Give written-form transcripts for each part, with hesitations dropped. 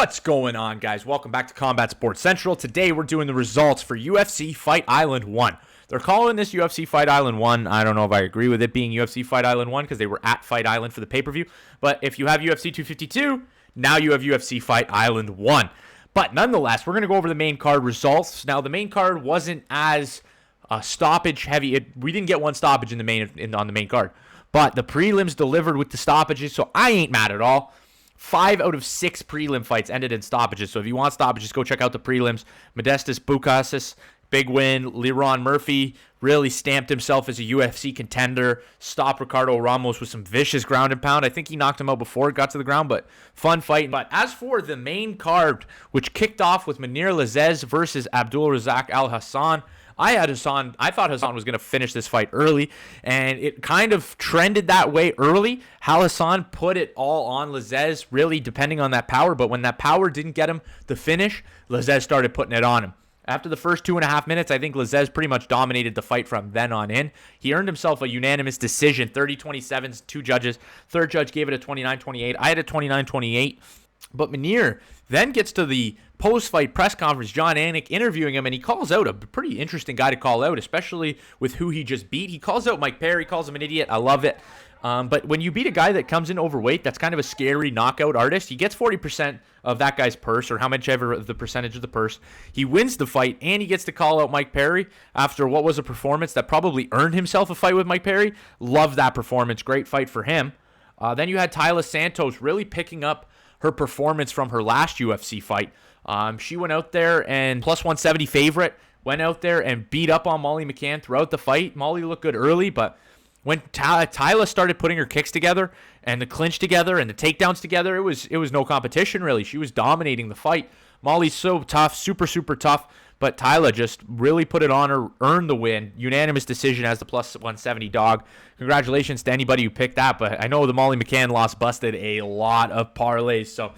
What's going on, guys? Welcome back to Combat Sports Central. Today we're doing the results for UFC Fight Island 1. They're calling this UFC Fight Island 1. I don't know if I agree with it being UFC Fight Island 1 because they were at Fight Island for the pay-per-view. But if you have UFC 252, now you have UFC Fight Island 1. But nonetheless, we're going to go over the main card results. Now, the main card wasn't as stoppage heavy. We didn't get one stoppage on the main card. But the prelims delivered with the stoppages, so I ain't mad at all. 5 out of 6 prelim fights ended in stoppages. So if you want stoppages, go check out the prelims. Modestas Bukauskas, big win. Leron Murphy really stamped himself as a UFC contender. Stopped Ricardo Ramos with some vicious ground and pound. I think he knocked him out before it got to the ground, but fun fight. But as for the main card, which kicked off with Mounir Lazzez versus Abdul Razak Alhassan, I thought Hassan was going to finish this fight early, and it kind of trended that way early. Alhassan put it all on Lazzez, really depending on that power, but when that power didn't get him the finish, Lazzez started putting it on him. After the first 2.5 minutes, I think Lazzez pretty much dominated the fight from then on in. He earned himself a unanimous decision, 30-27, 2 judges. Third judge gave it a 29-28. I had a 29-28. But Mounir then gets to the post-fight press conference, John Anik interviewing him, and he calls out a pretty interesting guy to call out, especially with who he just beat. He calls out Mike Perry, calls him an idiot. I love it. But when you beat a guy that comes in overweight, that's kind of a scary knockout artist. He gets 40% of that guy's purse, or how much ever the percentage of the purse. He wins the fight, and he gets to call out Mike Perry after what was a performance that probably earned himself a fight with Mike Perry. Love that performance. Great fight for him. Then you had Talia Santos really picking up her performance from her last UFC fight. She went out there and plus 170 favorite, went out there and beat up on Molly McCann throughout the fight. Molly looked good early, but when Talia started putting her kicks together and the clinch together and the takedowns together, it was no competition really. She was dominating the fight. Molly's so tough, super tough, but Talia just really put it on her, earned the win. Unanimous decision as the plus 170 dog. Congratulations to anybody who picked that, but I know the Molly McCann loss busted a lot of parlays, so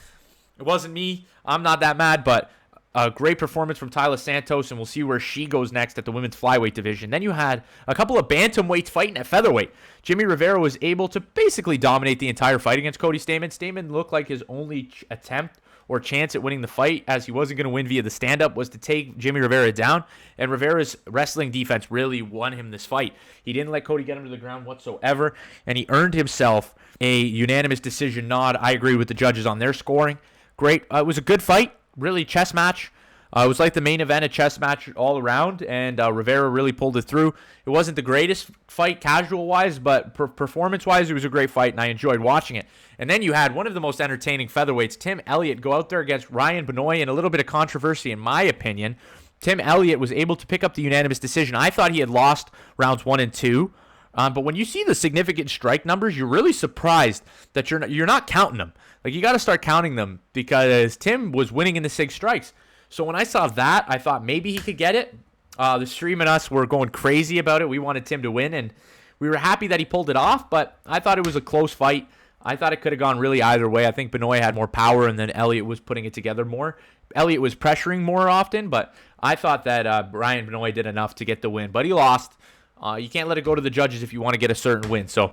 it wasn't me. I'm not that mad, but a great performance from Talia Santos, and we'll see where she goes next at the women's flyweight division. Then you had a couple of bantamweights fighting at featherweight. Jimmie Rivera was able to basically dominate the entire fight against Cody Stamann. Stamann looked like his only attempt or chance at winning the fight, as he wasn't going to win via the stand-up, was to take Jimmie Rivera down, and Rivera's wrestling defense really won him this fight. He didn't let Cody get him to the ground whatsoever, and he earned himself a unanimous decision nod. I agree with the judges on their scoring. Great. It was a good fight, really chess match. It was like the main event, a chess match all around, and Rivera really pulled it through. It wasn't the greatest fight casual-wise, but performance-wise, it was a great fight, and I enjoyed watching it. And then you had one of the most entertaining featherweights, Tim Elliott, go out there against Ryan Benoit in a little bit of controversy, in my opinion. Tim Elliott was able to pick up the unanimous decision. I thought he had lost rounds 1 and 2, but when you see the significant strike numbers, you're really surprised that you're not counting them. Like, you got to start counting them because Tim was winning in the 6 strikes. So when I saw that, I thought maybe he could get it. The stream and us were going crazy about it. We wanted Tim to win, and we were happy that he pulled it off, but I thought it was a close fight. I thought it could have gone really either way. I think Benoit had more power, and then Elliott was putting it together more. Elliott was pressuring more often, but I thought that Ryan Benoit did enough to get the win, but he lost. You can't let it go to the judges if you want to get a certain win. So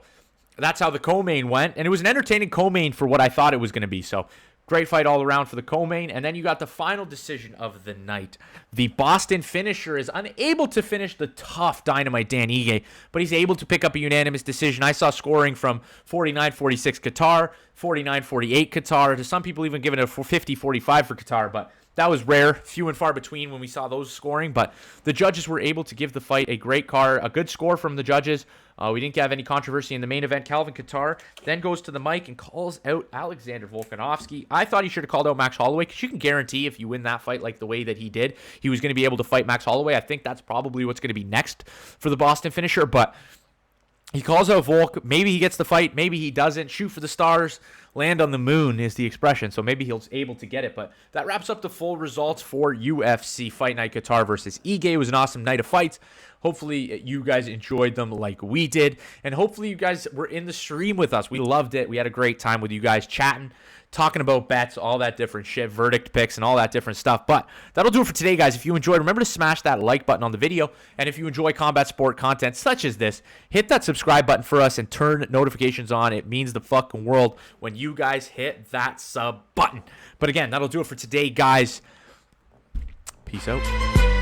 that's how the co-main went, and it was an entertaining co-main for what I thought it was going to be. So great fight all around for the co-main. And then you got the final decision of the night. The Boston finisher is unable to finish the tough Dynamite Dan Ige, but he's able to pick up a unanimous decision. I saw scoring from 49-46 Kattar, 49-48 Kattar, to some people even giving it a 50-45 for Kattar, but that was rare, few and far between when we saw those scoring, but the judges were able to give the fight a great card, a good score from the judges. We didn't have any controversy in the main event. Calvin Kattar then goes to the mic and calls out Alexander Volkanovski. I thought he should have called out Max Holloway, because you can guarantee if you win that fight like the way that he did, he was going to be able to fight Max Holloway. I think that's probably what's going to be next for the Boston finisher, but he calls out Volk. Maybe he gets the fight. Maybe he doesn't. Shoot for the stars. Land on the moon is the expression. So maybe he's able to get it. But that wraps up the full results for UFC Fight Night Kattar versus Ige. It was an awesome night of fights. Hopefully you guys enjoyed them like we did. And hopefully you guys were in the stream with us. We loved it. We had a great time with you guys chatting, talking about bets, all that different shit, verdict picks, and all that different stuff. But that'll do it for today, guys. If you enjoyed, remember to smash that like button on the video. And if you enjoy combat sport content such as this, hit that subscribe button for us and turn notifications on. It means the fucking world when you guys hit that sub button. But again, that'll do it for today, guys. Peace out.